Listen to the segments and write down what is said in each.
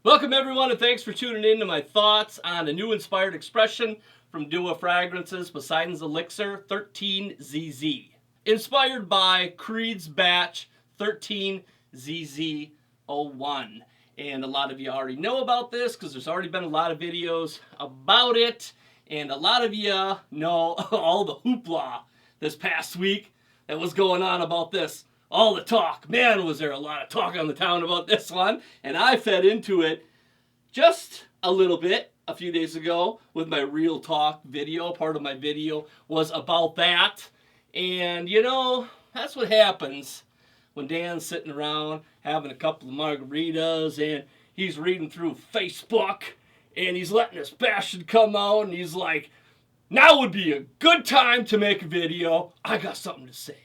Welcome everyone, and thanks for tuning in to my thoughts on a new inspired expression from Dua Fragrances, Poseiden's Elixir 13ZZ. Inspired by Creed's batch 13ZZ01. And a lot of you already know about this because there's already been a lot of videos about it. And a lot of you know all the hoopla this past week that was going on about this. All the talk. Man, was there a lot of talk on the town about this one. And I fed into it just a little bit a few days ago with my Real Talk video. Part of my video was about that. And you know, that's what happens when Dan's sitting around having a couple of margaritas and he's reading through Facebook and he's letting his passion come out and he's like, now would be a good time to make a video. I got something to say.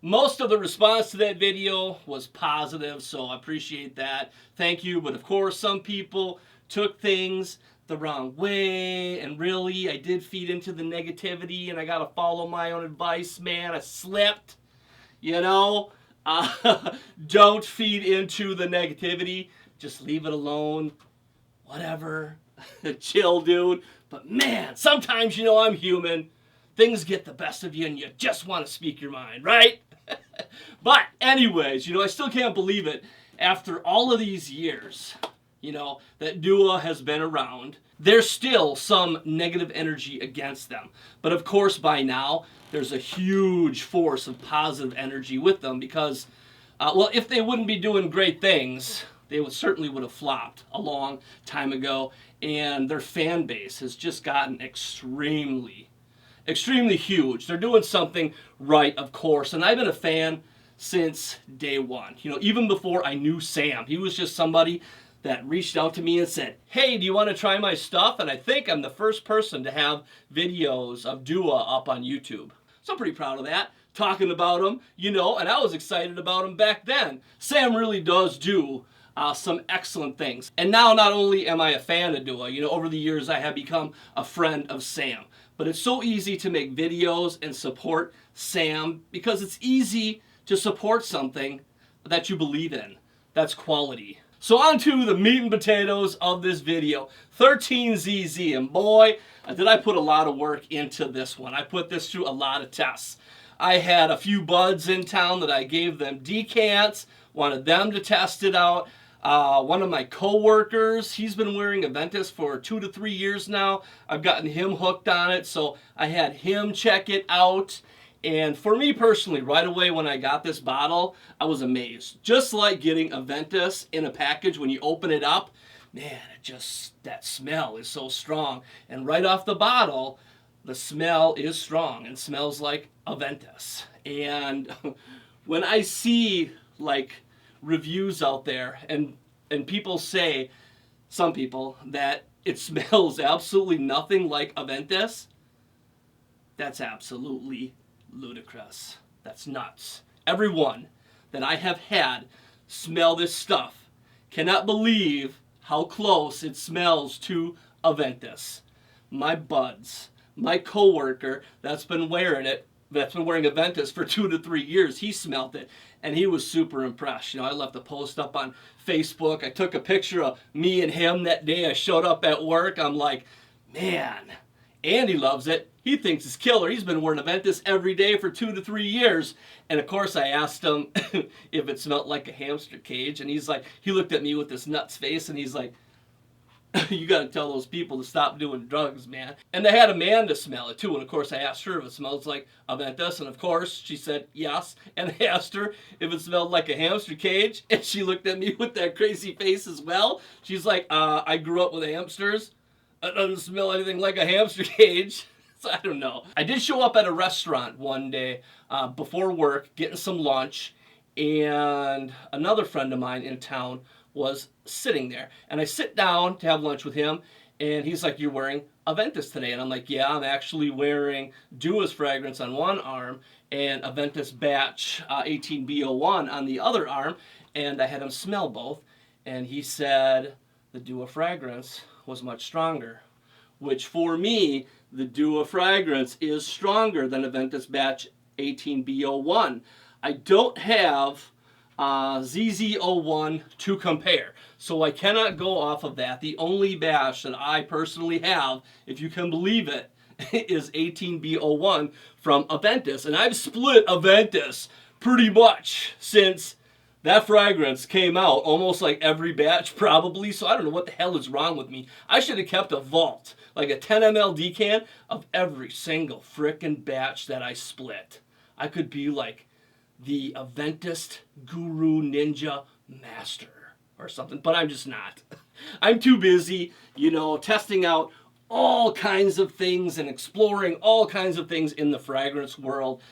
Most of the response to that video was positive, so I appreciate that. Thank you. But of course, some people took things the wrong way, and really, I did feed into the negativity, and I got to follow my own advice, man. I slipped, you know. Don't feed into the negativity. Just leave it alone. Whatever. Chill, dude. But man, sometimes, you know, I'm human. Things get the best of you, and you just want to speak your mind, right? But anyways, you know, I still can't believe it. After all of these years, you know, that Dua has been around, there's still some negative energy against them. But of course, by now, there's a huge force of positive energy with them because, well, if they wouldn't be doing great things, they certainly would have flopped a long time ago. And their fan base has just gotten extremely huge. They're doing something right, of course. And I've been a fan since day one. You know, even before I knew Sam. He was just somebody that reached out to me and said, hey, do you want to try my stuff? And I think I'm the first person to have videos of Dua up on YouTube. So I'm pretty proud of that. Talking about him, you know, and I was excited about him back then. Sam really does do some excellent things. And now not only am I a fan of Dua, you know, over the years I have become a friend of Sam. But it's so easy to make videos and support Sam because it's easy to support something that you believe in. That's quality. So on to the meat and potatoes of this video. 13ZZ, and boy, did I put a lot of work into this one. I put this through a lot of tests. I had a few buds in town that I gave them decants, wanted them to test it out. One of my co-workers, he's been wearing Aventus for 2 to 3 years now. I've gotten him hooked on it, so I had him check it out. And for me personally, right away when I got this bottle, I was amazed. Just like getting Aventus in a package, when you open it up, man, that smell is so strong. And right off the bottle, the smell is strong and smells like Aventus. And when I see like reviews out there and people say, some people, that it smells absolutely nothing like Aventus, that's absolutely ludicrous. That's nuts. Everyone that I have had smell this stuff cannot believe how close it smells to Aventus. My buds, my coworker that's been wearing Aventus for 2 to 3 years, he smelled it and he was super impressed. You know, I left a post up on Facebook. I took a picture of me and him that day I showed up at work. I'm like, man, Andy loves it. He thinks it's killer. He's been wearing Aventus every day for 2 to 3 years. And of course I asked him if it smelled like a hamster cage. And he's like, he looked at me with this nuts face and he's like, you got to tell those people to stop doing drugs, man. And they had Amanda smell it too. And of course I asked her if it smells like Aventus. And of course she said yes. And I asked her if it smelled like a hamster cage. And she looked at me with that crazy face as well. She's like, I grew up with hamsters. It doesn't smell anything like a hamster cage. So I don't know. I did show up at a restaurant one day before work, getting some lunch, and another friend of mine in town was sitting there. And I sit down to have lunch with him, and he's like, you're wearing Aventus today? And I'm like, yeah, I'm actually wearing Dua's fragrance on one arm and Aventus batch 18B01 on the other arm. And I had him smell both. And he said the Dua fragrance was much stronger, which for me, the Dua fragrance is stronger than Aventus batch 18B01. I don't have ZZ01 to compare. So I cannot go off of that. The only batch that I personally have, if you can believe it, is 18B01 from Aventus. And I've split Aventus pretty much since that fragrance came out, almost like every batch probably. So I don't know what the hell is wrong with me. I should have kept a vault, like a 10 ml decan of every single frickin' batch that I split. I could be like the Aventus Guru Ninja Master or something, but I'm just not. I'm too busy, you know, testing out all kinds of things and exploring all kinds of things in the fragrance world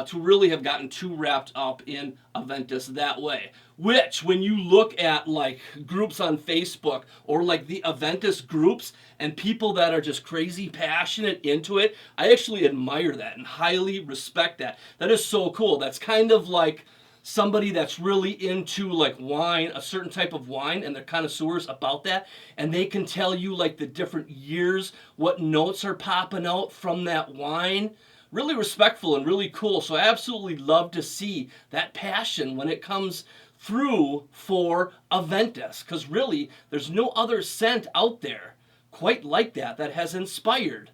to really have gotten too wrapped up in Aventus that way. Which, when you look at like groups on Facebook or like the Aventus groups and people that are just crazy passionate into it, I actually admire that and highly respect that. That is so cool. That's kind of like somebody that's really into like wine, a certain type of wine, and they're connoisseurs about that, and they can tell you like the different years, what notes are popping out from that wine. Really respectful and really cool. So I absolutely love to see that passion when it comes through for Aventus, because really there's no other scent out there quite like that that has inspired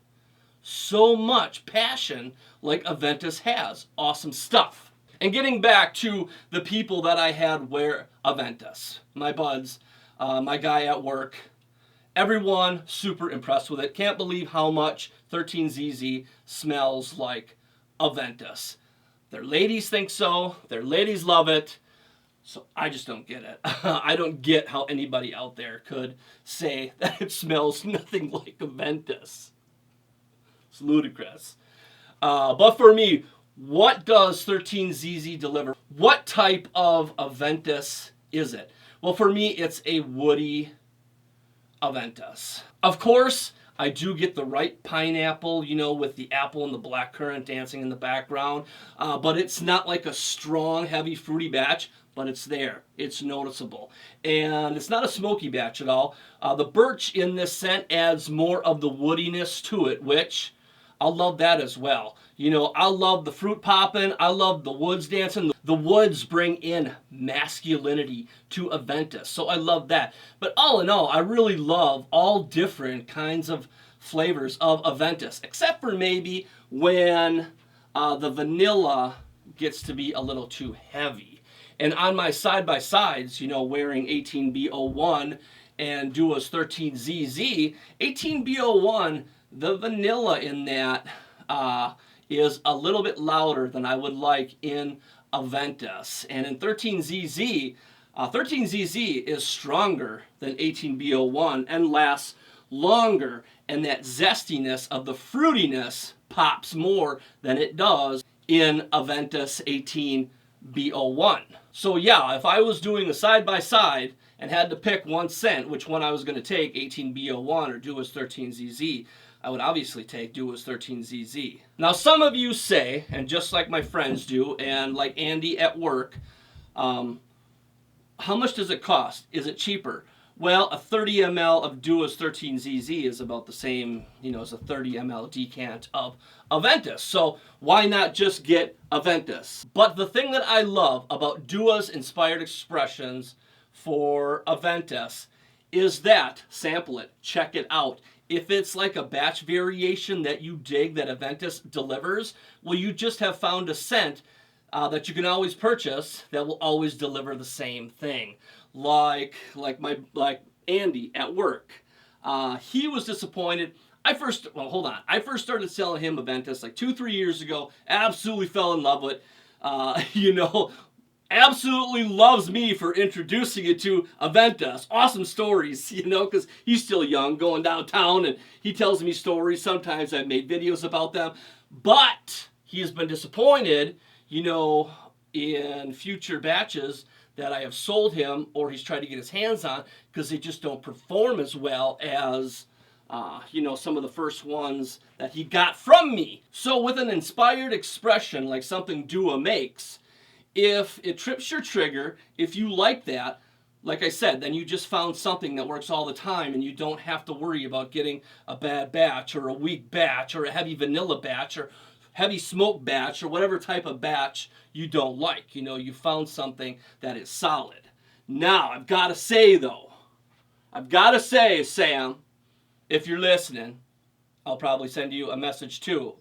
so much passion like Aventus has. Awesome stuff. And getting back to the people that I had wear Aventus, my buds, my guy at work, everyone super impressed with it. Can't believe how much 13ZZ smells like Aventus. Their ladies think so. Their ladies love it. So I just don't get it. I don't get how anybody out there could say that it smells nothing like Aventus. It's ludicrous. But for me, what does 13ZZ deliver? What type of Aventus is it? Well, for me, it's a woody Aventus. Of course, I do get the right pineapple, you know, with the apple and the blackcurrant dancing in the background. But it's not like a strong, heavy, fruity batch, but it's there. It's noticeable. And it's not a smoky batch at all. The birch in this scent adds more of the woodiness to it, which I love that as well. You know, I love the fruit popping. I love the woods dancing. The woods bring in masculinity to Aventus, so I love that. But all in all, I really love all different kinds of flavors of Aventus, except for maybe when the vanilla gets to be a little too heavy. And on my side-by-sides, you know, wearing 18B01 and Duo's 13ZZ, 18B01, the vanilla in that is a little bit louder than I would like in Aventus. And in 13ZZ, 13ZZ is stronger than 18B01 and lasts longer, and that zestiness of the fruitiness pops more than it does in Aventus 18B01. So yeah, if I was doing a side-by-side and had to pick one scent, which one I was going to take, 18B01 or Duo's 13ZZ, I would obviously take Duo's 13ZZ. Now, some of you say, and just like my friends do, and like Andy at work, how much does it cost? Is it cheaper? Well, a 30 ml of Duo's 13ZZ is about the same, you know, as a 30 ml decant of Aventus. So why not just get Aventus? But the thing that I love about Duo's inspired expressions for Aventus is that, sample it, check it out. If it's like a batch variation that you dig that Aventus delivers, well, you just have found a scent that you can always purchase that will always deliver the same thing. Like Andy at work. He was disappointed. I first started selling him Aventus like 2-3 years ago. Absolutely fell in love with it. You know, absolutely loves me for introducing it to Aventus. Awesome stories, you know, because he's still young, going downtown, and he tells me stories. Sometimes I've made videos about them. But he has been disappointed, you know, in future batches that I have sold him or he's tried to get his hands on because they just don't perform as well as, you know, some of the first ones that he got from me. So with an inspired expression like something Duo makes, if it trips your trigger, if you like that, like I said, then you just found something that works all the time and you don't have to worry about getting a bad batch or a weak batch or a heavy vanilla batch or heavy smoke batch or whatever type of batch you don't like. You know, you found something that is solid. Now, I've got to say, though, Sam, if you're listening, I'll probably send you a message too.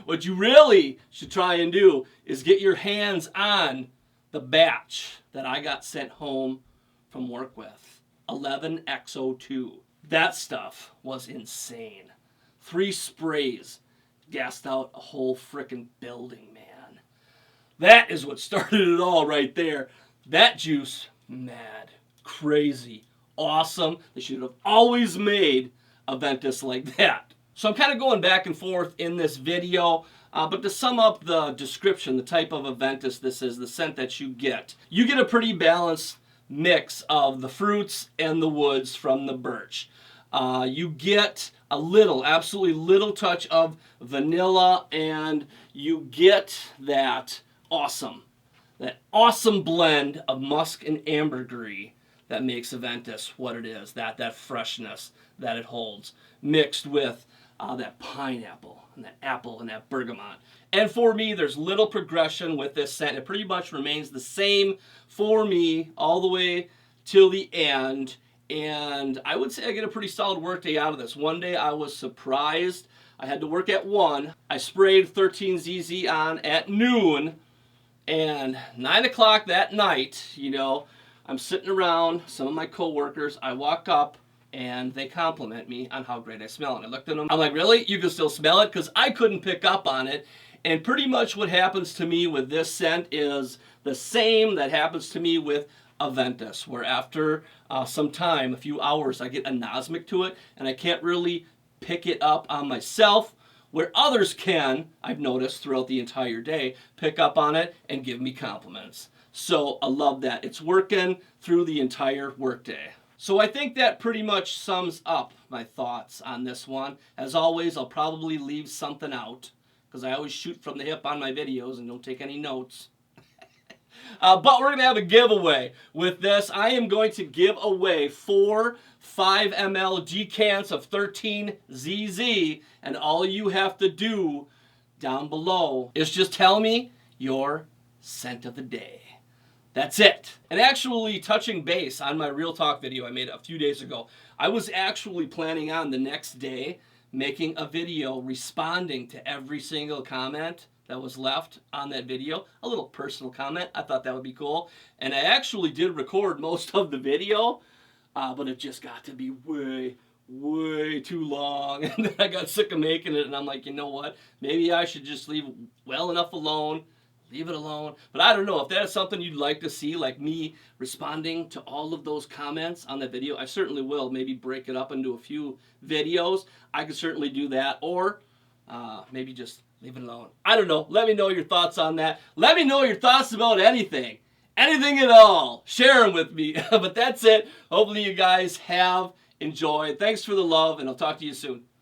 What you really should try and do is get your hands on the batch that I got sent home from work with. 11XO2. That stuff was insane. 3 sprays gassed out a whole frickin' building, man. That is what started it all right there. That juice, mad, crazy, awesome. They should have always made Aventus like that. So I'm kind of going back and forth in this video, but to sum up the description, the type of Aventus this is, the scent that you get a pretty balanced mix of the fruits and the woods from the birch. You get a little, absolutely little touch of vanilla, and you get that awesome blend of musk and ambergris that makes Aventus what it is, that freshness that it holds, mixed with that pineapple and that apple and that bergamot. And for me, there's little progression with this scent. It pretty much remains the same for me all the way till the end. And I would say I get a pretty solid workday out of this. One day I was surprised. I had to work at 1. I sprayed 13ZZ on at noon. And 9 o'clock that night, you know, I'm sitting around some of my coworkers. I walk up and they compliment me on how great I smell. And I looked at them. I'm like, really? You can still smell it? Because I couldn't pick up on it. And pretty much what happens to me with this scent is the same that happens to me with Aventus, where after some time, a few hours, I get anosmic to it, and I can't really pick it up on myself, where others can, I've noticed throughout the entire day, pick up on it and give me compliments. So I love that. It's working through the entire workday. So I think that pretty much sums up my thoughts on this one. As always, I'll probably leave something out, because I always shoot from the hip on my videos and don't take any notes. But we're going to have a giveaway with this. I am going to give away 4 5 ml decants of 13ZZ, and all you have to do down below is just tell me your scent of the day. That's it. And actually, touching base on my Real Talk video I made a few days ago, I was actually planning on the next day making a video responding to every single comment that was left on that video, a little personal comment. I thought that would be cool. And I actually did record most of the video, but it just got to be way too long. And then I got sick of making it, and I'm like, you know what? Maybe I should just leave well enough alone. Leave it alone. But I don't know, if that is something you'd like to see, like me responding to all of those comments on that video, I certainly will. Maybe break it up into a few videos. I could certainly do that, or maybe just leave it alone. I don't know. Let me know your thoughts on that. Let me know your thoughts about anything. Anything at all. Share them with me. But that's it. Hopefully you guys have enjoyed. Thanks for the love, and I'll talk to you soon.